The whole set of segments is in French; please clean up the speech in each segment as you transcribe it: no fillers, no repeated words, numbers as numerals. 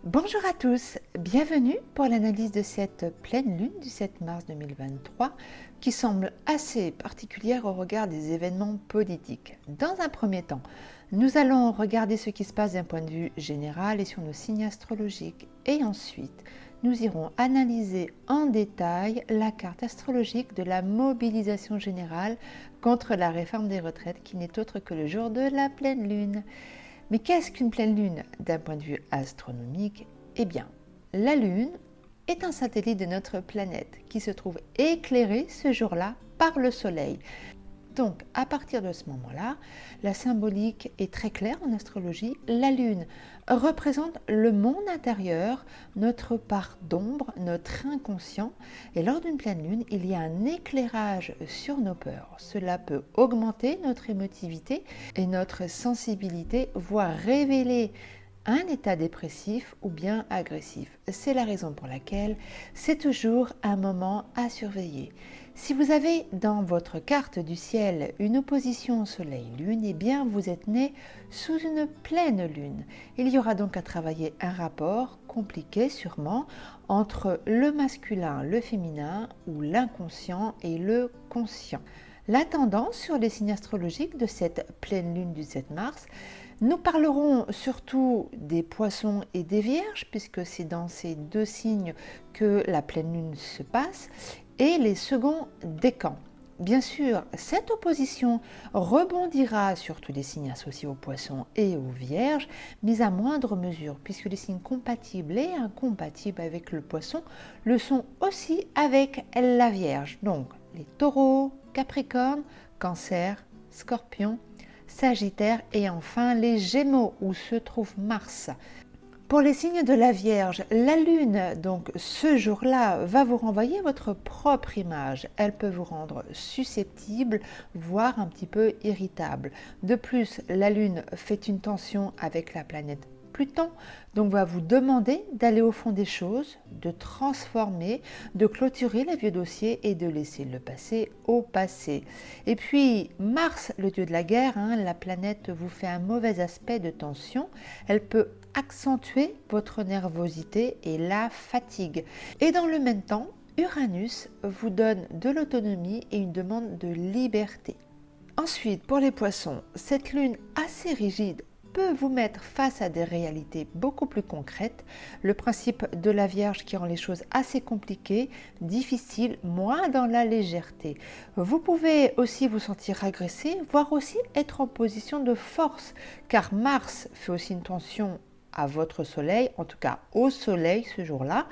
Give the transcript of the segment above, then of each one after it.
Bonjour à tous, bienvenue pour l'analyse de cette pleine lune du 7 mars 2023 qui semble assez particulière au regard des événements politiques. Dans un premier temps, nous allons regarder ce qui se passe d'un point de vue général et sur nos signes astrologiques et ensuite nous irons analyser en détail la carte astrologique de la mobilisation générale contre la réforme des retraites qui n'est autre que le jour de la pleine lune. Mais qu'est-ce qu'une pleine lune d'un point de vue astronomique? Eh bien, la Lune est un satellite de notre planète qui se trouve éclairé ce jour-là par le Soleil. Donc, à partir de ce moment-là, la symbolique est très claire en astrologie. La Lune représente le monde intérieur, notre part d'ombre, notre inconscient. Et lors d'une pleine Lune, il y a un éclairage sur nos peurs. Cela peut augmenter notre émotivité et notre sensibilité, voire révéler un état dépressif ou bien agressif. C'est la raison pour laquelle c'est toujours un moment à surveiller. Si vous avez dans votre carte du ciel une opposition Soleil-Lune, eh bien vous êtes né sous une pleine Lune. Il y aura donc à travailler un rapport compliqué sûrement entre le masculin, le féminin ou l'inconscient et le conscient. La tendance sur les signes astrologiques de cette pleine lune du 7 mars, nous parlerons surtout des poissons et des vierges, puisque c'est dans ces deux signes que la pleine lune se passe, et les seconds décans. Bien sûr, cette opposition rebondira sur tous les signes associés aux poissons et aux vierges, mais à moindre mesure, puisque les signes compatibles et incompatibles avec le poisson le sont aussi avec la vierge. Donc, les taureaux, capricorne, cancer, scorpion, sagittaire et enfin les gémeaux où se trouve Mars. Pour les signes de la Vierge, la Lune, donc ce jour-là, va vous renvoyer votre propre image. Elle peut vous rendre susceptible, voire un petit peu irritable. De plus, la Lune fait une tension avec la planète Pluton, donc va vous demander d'aller au fond des choses, de transformer, de clôturer les vieux dossiers et de laisser le passé au passé. Et puis Mars, le dieu de la guerre, la planète vous fait un mauvais aspect de tension. Elle peut accentuer votre nervosité et la fatigue. Et dans le même temps, Uranus vous donne de l'autonomie et une demande de liberté. Ensuite, pour les poissons, cette lune assez rigide peut vous mettre face à des réalités beaucoup plus concrètes. Le principe de la Vierge qui rend les choses assez compliquées, difficiles, moins dans la légèreté. Vous pouvez aussi vous sentir agressé, voire aussi être en position de force, car Mars fait aussi une tension à votre Soleil, en tout cas au Soleil ce jour-là.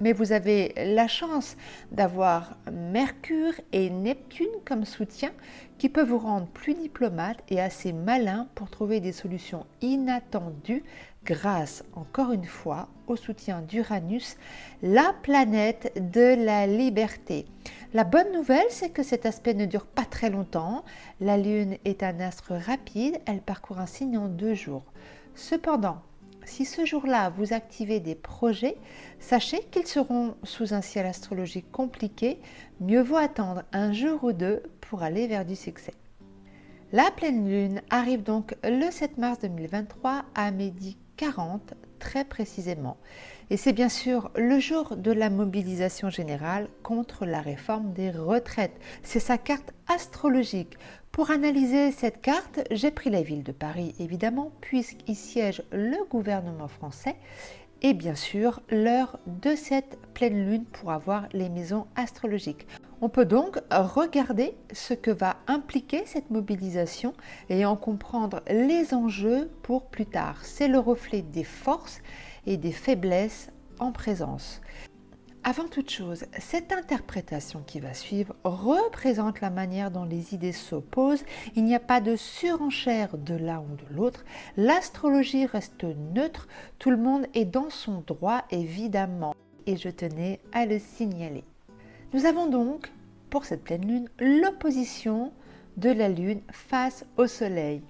Mais vous avez la chance d'avoir Mercure et Neptune comme soutien qui peut vous rendre plus diplomate et assez malin pour trouver des solutions inattendues grâce, encore une fois, au soutien d'Uranus, la planète de la liberté. La bonne nouvelle, c'est que cet aspect ne dure pas très longtemps. La Lune est un astre rapide, elle parcourt un signe en 2 jours. Cependant, si ce jour-là vous activez des projets, sachez qu'ils seront sous un ciel astrologique compliqué, mieux vaut attendre un jour ou deux pour aller vers du succès. La pleine lune arrive donc le 7 mars 2023 à midi 40 très précisément. Et c'est bien sûr le jour de la mobilisation générale contre la réforme des retraites. C'est sa carte astrologique. Pour analyser cette carte, j'ai pris la ville de Paris évidemment, puisqu'y siège le gouvernement français et bien sûr l'heure de cette pleine lune pour avoir les maisons astrologiques. On peut donc regarder ce que va impliquer cette mobilisation et en comprendre les enjeux pour plus tard. C'est le reflet des forces et des faiblesses en présence. Avant toute chose, cette interprétation qui va suivre représente la manière dont les idées s'opposent. Il n'y a pas de surenchère de l'un ou de l'autre. L'astrologie reste neutre. Tout le monde est dans son droit, évidemment. Et je tenais à le signaler. Nous avons donc, pour cette pleine lune, l'opposition de la Lune face au Soleil.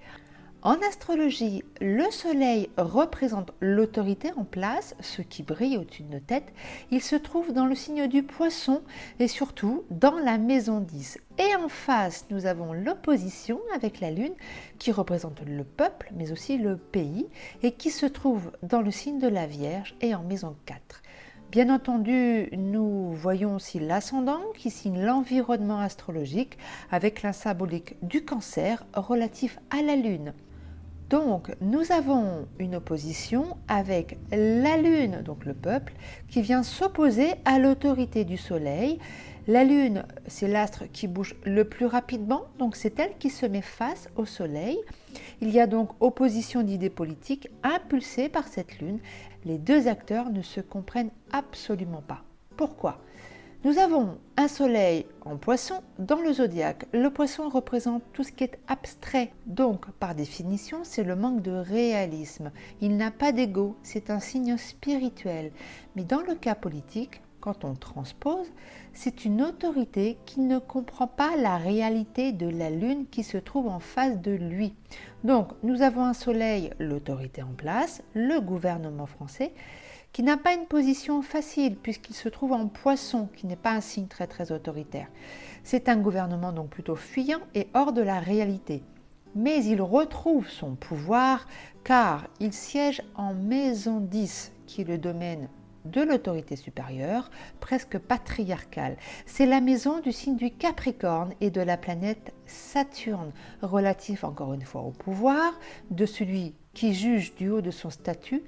En astrologie, le soleil représente l'autorité en place, ce qui brille au-dessus de nos têtes. Il se trouve dans le signe du Poisson et surtout dans la maison 10. Et en face, nous avons l'opposition avec la Lune qui représente le peuple, mais aussi le pays, et qui se trouve dans le signe de la Vierge et en maison 4. Bien entendu, nous voyons aussi l'ascendant qui signe l'environnement astrologique avec la symbolique du Cancer relatif à la Lune. Donc, nous avons une opposition avec la Lune, donc le peuple, qui vient s'opposer à l'autorité du Soleil. La Lune, c'est l'astre qui bouge le plus rapidement, donc c'est elle qui se met face au Soleil. Il y a donc opposition d'idées politiques impulsées par cette Lune. Les deux acteurs ne se comprennent absolument pas. Pourquoi ? Nous avons un soleil en poisson dans le zodiaque. Le poisson représente tout ce qui est abstrait. Donc, par définition, c'est le manque de réalisme. Il n'a pas d'ego, c'est un signe spirituel. Mais dans le cas politique, quand on transpose, c'est une autorité qui ne comprend pas la réalité de la Lune qui se trouve en face de lui. Donc, nous avons un soleil, l'autorité en place, le gouvernement français, qui n'a pas une position facile puisqu'il se trouve en poisson, qui n'est pas un signe très autoritaire. C'est un gouvernement donc plutôt fuyant et hors de la réalité. Mais il retrouve son pouvoir car il siège en maison 10, qui est le domaine de l'autorité supérieure, presque patriarcale. C'est la maison du signe du Capricorne et de la planète Saturne, relatif encore une fois au pouvoir de celui qui juge du haut de son statut,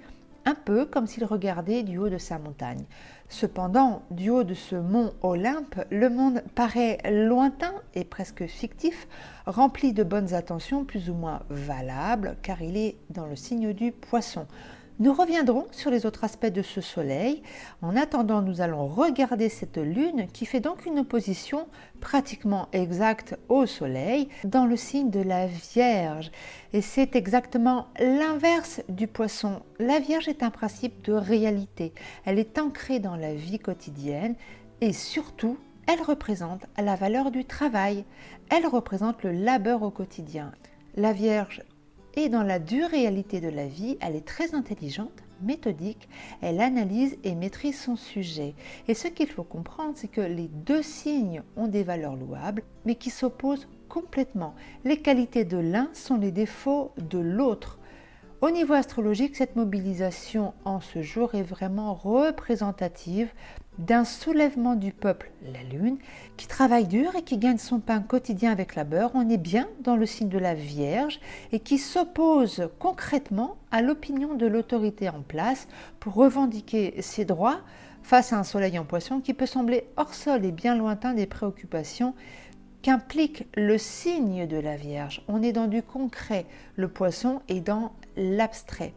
un peu comme s'il regardait du haut de sa montagne. Cependant, du haut de ce mont Olympe, le monde paraît lointain et presque fictif, rempli de bonnes intentions plus ou moins valables, car il est dans le signe du Poisson. Nous reviendrons sur les autres aspects de ce soleil. En attendant, nous allons regarder cette lune qui fait donc une opposition pratiquement exacte au soleil dans le signe de la Vierge. Et c'est exactement l'inverse du Poisson. La Vierge est un principe de réalité. Elle est ancrée dans la vie quotidienne et surtout, elle représente la valeur du travail. Elle représente le labeur au quotidien. La Vierge et dans la dure réalité de la vie, elle est très intelligente, méthodique, elle analyse et maîtrise son sujet. Et ce qu'il faut comprendre, c'est que les deux signes ont des valeurs louables, mais qui s'opposent complètement. Les qualités de l'un sont les défauts de l'autre. Au niveau astrologique, cette mobilisation en ce jour est vraiment représentative d'un soulèvement du peuple, la Lune, qui travaille dur et qui gagne son pain quotidien avec labeur. On est bien dans le signe de la Vierge et qui s'oppose concrètement à l'opinion de l'autorité en place pour revendiquer ses droits face à un soleil en poisson qui peut sembler hors sol et bien lointain des préoccupations qu'implique le signe de la Vierge. On est dans du concret, le poisson est dans l'abstrait.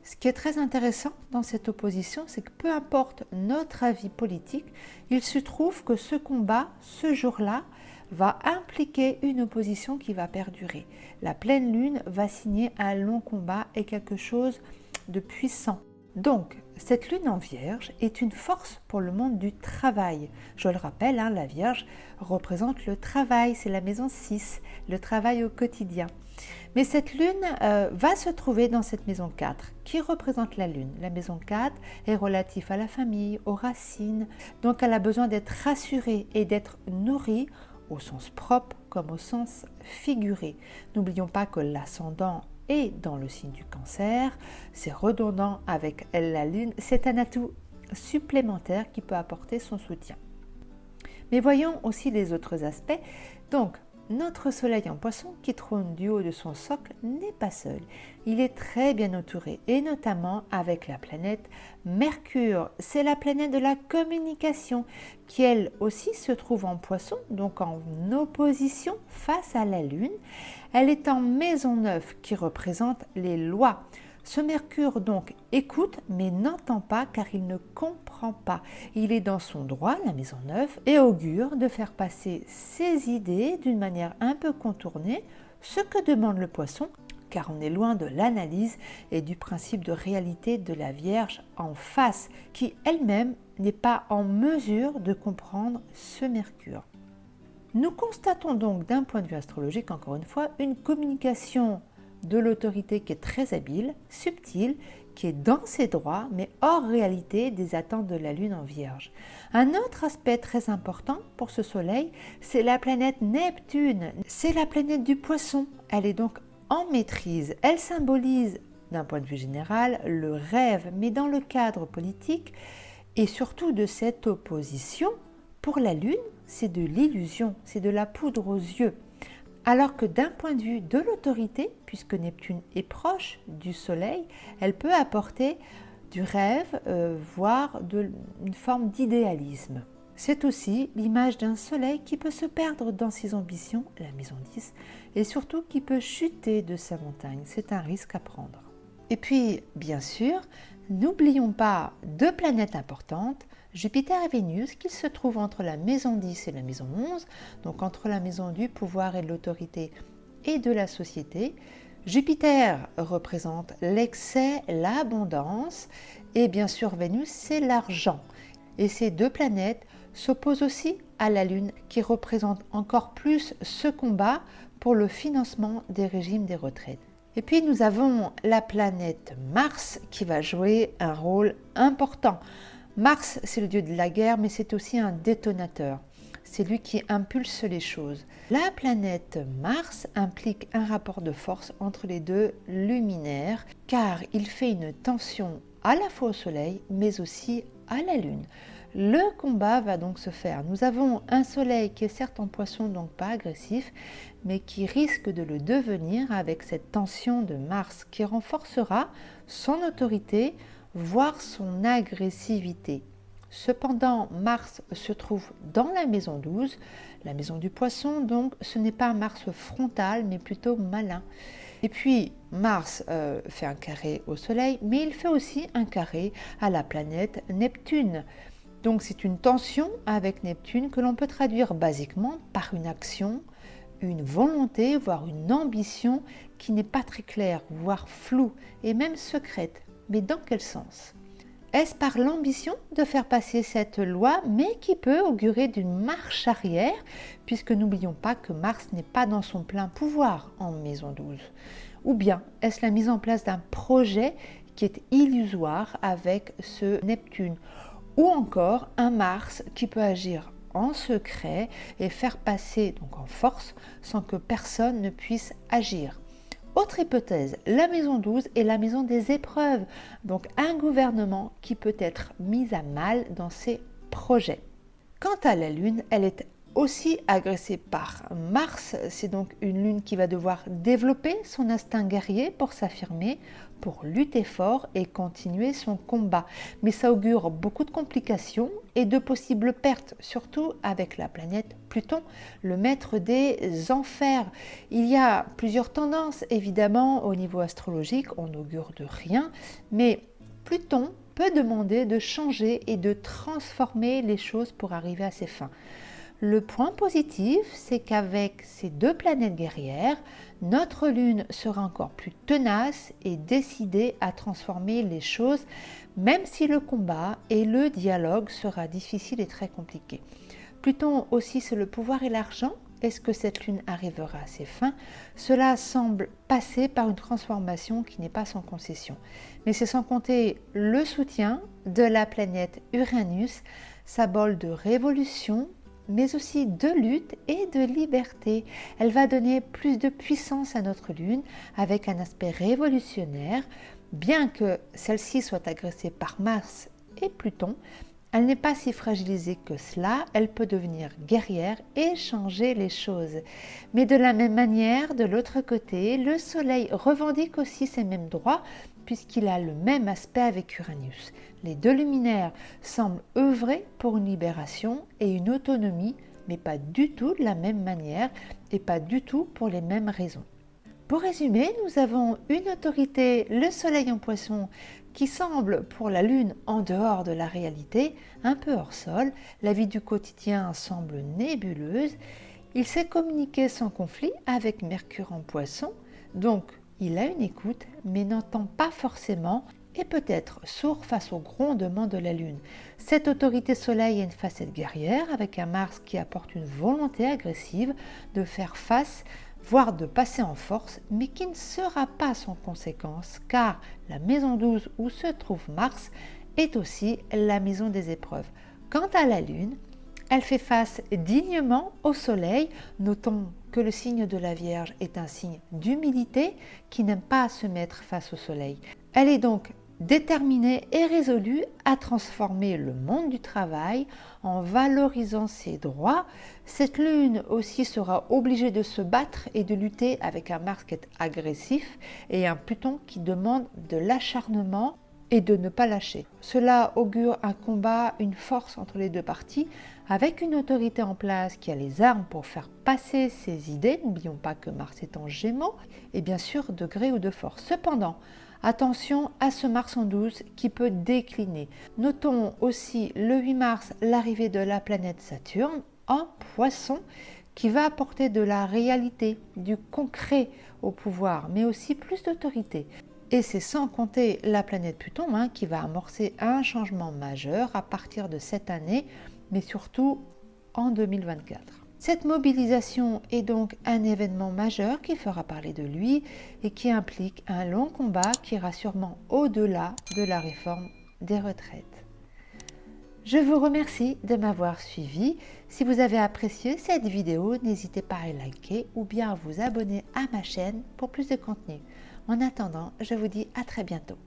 Ce qui est très intéressant dans cette opposition, c'est que peu importe notre avis politique, il se trouve que ce combat, ce jour-là, va impliquer une opposition qui va perdurer. La pleine lune va signer un long combat et quelque chose de puissant. Donc, cette lune en Vierge est une force pour le monde du travail. Je le rappelle, la Vierge représente le travail, c'est la maison 6, le travail au quotidien. Mais cette lune va se trouver dans cette maison 4 qui représente la lune. La maison 4 est relative à la famille, aux racines, donc elle a besoin d'être rassurée et d'être nourrie au sens propre comme au sens figuré. N'oublions pas que l'ascendant est dans le signe du Cancer, c'est redondant avec la lune, c'est un atout supplémentaire qui peut apporter son soutien. Mais voyons aussi les autres aspects. Donc, notre soleil en poisson qui trône du haut de son socle n'est pas seul. Il est très bien entouré et notamment avec la planète Mercure. C'est la planète de la communication qui elle aussi se trouve en poisson, donc en opposition face à la Lune. Elle est en maison 9 qui représente les lois. Ce Mercure donc écoute mais n'entend pas car il ne comprend pas. Il est dans son droit, la maison 9, et augure de faire passer ses idées d'une manière un peu contournée, ce que demande le poisson, car on est loin de l'analyse et du principe de réalité de la Vierge en face, qui elle-même n'est pas en mesure de comprendre ce Mercure. Nous constatons donc d'un point de vue astrologique, encore une fois, une communication de l'autorité qui est très habile, subtile, qui est dans ses droits, mais hors réalité des attentes de la Lune en Vierge. Un autre aspect très important pour ce Soleil, c'est la planète Neptune. C'est la planète du Poisson. Elle est donc en maîtrise. Elle symbolise, d'un point de vue général, le rêve, mais dans le cadre politique, et surtout de cette opposition, pour la Lune, c'est de l'illusion, c'est de la poudre aux yeux. Alors que d'un point de vue de l'autorité, puisque Neptune est proche du Soleil, elle peut apporter du rêve, voire une forme d'idéalisme. C'est aussi l'image d'un Soleil qui peut se perdre dans ses ambitions, la maison 10, et surtout qui peut chuter de sa montagne. C'est un risque à prendre. Et puis, bien sûr, n'oublions pas deux planètes importantes, Jupiter et Vénus, qui se trouvent entre la maison 10 et la maison 11, donc entre la maison du pouvoir et de l'autorité et de la société. Jupiter représente l'excès, l'abondance, et bien sûr Vénus, c'est l'argent. Et ces deux planètes s'opposent aussi à la Lune, qui représente encore plus ce combat pour le financement des régimes des retraites. Et puis nous avons la planète Mars qui va jouer un rôle important. Mars, c'est le dieu de la guerre, mais c'est aussi un détonateur. C'est lui qui impulse les choses. La planète Mars implique un rapport de force entre les deux luminaires, car il fait une tension à la fois au Soleil, mais aussi à la Lune. Le combat va donc se faire. Nous avons un Soleil qui est certes en Poisson, donc pas agressif, mais qui risque de le devenir avec cette tension de Mars qui renforcera son autorité, voire son agressivité. Cependant, Mars se trouve dans la maison 12, la maison du Poisson, donc ce n'est pas un Mars frontal, mais plutôt malin. Et puis, Mars fait un carré au Soleil, mais il fait aussi un carré à la planète Neptune. Donc c'est une tension avec Neptune que l'on peut traduire basiquement par une action, une volonté, voire une ambition qui n'est pas très claire, voire floue et même secrète. Mais dans quel sens ? Est-ce par l'ambition de faire passer cette loi, mais qui peut augurer d'une marche arrière, puisque n'oublions pas que Mars n'est pas dans son plein pouvoir en maison 12 ? Ou bien est-ce la mise en place d'un projet qui est illusoire avec ce Neptune ? Ou encore un Mars qui peut agir en secret et faire passer donc en force sans que personne ne puisse agir. Autre hypothèse, la maison 12 est la maison des épreuves, donc un gouvernement qui peut être mis à mal dans ses projets. Quant à la Lune, elle est aussi agressée par Mars, c'est donc une Lune qui va devoir développer son instinct guerrier pour s'affirmer, pour lutter fort et continuer son combat. Mais ça augure beaucoup de complications et de possibles pertes, surtout avec la planète Pluton, le maître des enfers. Il y a plusieurs tendances, évidemment, au niveau astrologique, on n'augure de rien, mais Pluton peut demander de changer et de transformer les choses pour arriver à ses fins. Le point positif, c'est qu'avec ces deux planètes guerrières, notre Lune sera encore plus tenace et décidée à transformer les choses, même si le combat et le dialogue sera difficile et très compliqué. Pluton aussi, c'est le pouvoir et l'argent. Est-ce que cette Lune arrivera à ses fins ? Cela semble passer par une transformation qui n'est pas sans concession. Mais c'est sans compter le soutien de la planète Uranus, symbole de révolution, mais aussi de lutte et de liberté. Elle va donner plus de puissance à notre Lune avec un aspect révolutionnaire. Bien que celle-ci soit agressée par Mars et Pluton, elle n'est pas si fragilisée que cela, elle peut devenir guerrière et changer les choses. Mais de la même manière, de l'autre côté, le Soleil revendique aussi ses mêmes droits puisqu'il a le même aspect avec Uranus. Les deux luminaires semblent œuvrer pour une libération et une autonomie, mais pas du tout de la même manière et pas du tout pour les mêmes raisons. Pour résumer, nous avons une autorité, le Soleil en Poisson, qui semble pour la Lune en dehors de la réalité, un peu hors sol. La vie du quotidien semble nébuleuse. Il sait communiquer sans conflit avec Mercure en Poisson, donc il a une écoute, mais n'entend pas forcément et peut être sourd face aux grondements de la Lune. Cette autorité Soleil a une facette guerrière avec un Mars qui apporte une volonté agressive de faire face voire de passer en force, mais qui ne sera pas sans conséquence, car la maison 12 où se trouve Mars est aussi la maison des épreuves. Quant à la Lune, elle fait face dignement au Soleil. Notons que le signe de la Vierge est un signe d'humilité qui n'aime pas se mettre face au Soleil. Elle est donc déterminée et résolue à transformer le monde du travail en valorisant ses droits. Cette lune aussi sera obligée de se battre et de lutter avec un Mars qui est agressif et un Pluton qui demande de l'acharnement et de ne pas lâcher. Cela augure un combat, une force entre les deux parties, avec une autorité en place qui a les armes pour faire passer ses idées. N'oublions pas que Mars est en Gémeaux, et bien sûr de gré ou de force. Cependant, attention à ce Mars en 12 qui peut décliner. Notons aussi le 8 mars l'arrivée de la planète Saturne en Poisson, qui va apporter de la réalité, du concret au pouvoir, mais aussi plus d'autorité. Et c'est sans compter la planète Pluton qui va amorcer un changement majeur à partir de cette année, mais surtout en 2024. Cette mobilisation est donc un événement majeur qui fera parler de lui et qui implique un long combat qui ira sûrement au-delà de la réforme des retraites. Je vous remercie de m'avoir suivi. Si vous avez apprécié cette vidéo, n'hésitez pas à liker ou bien à vous abonner à ma chaîne pour plus de contenu. En attendant, je vous dis à très bientôt.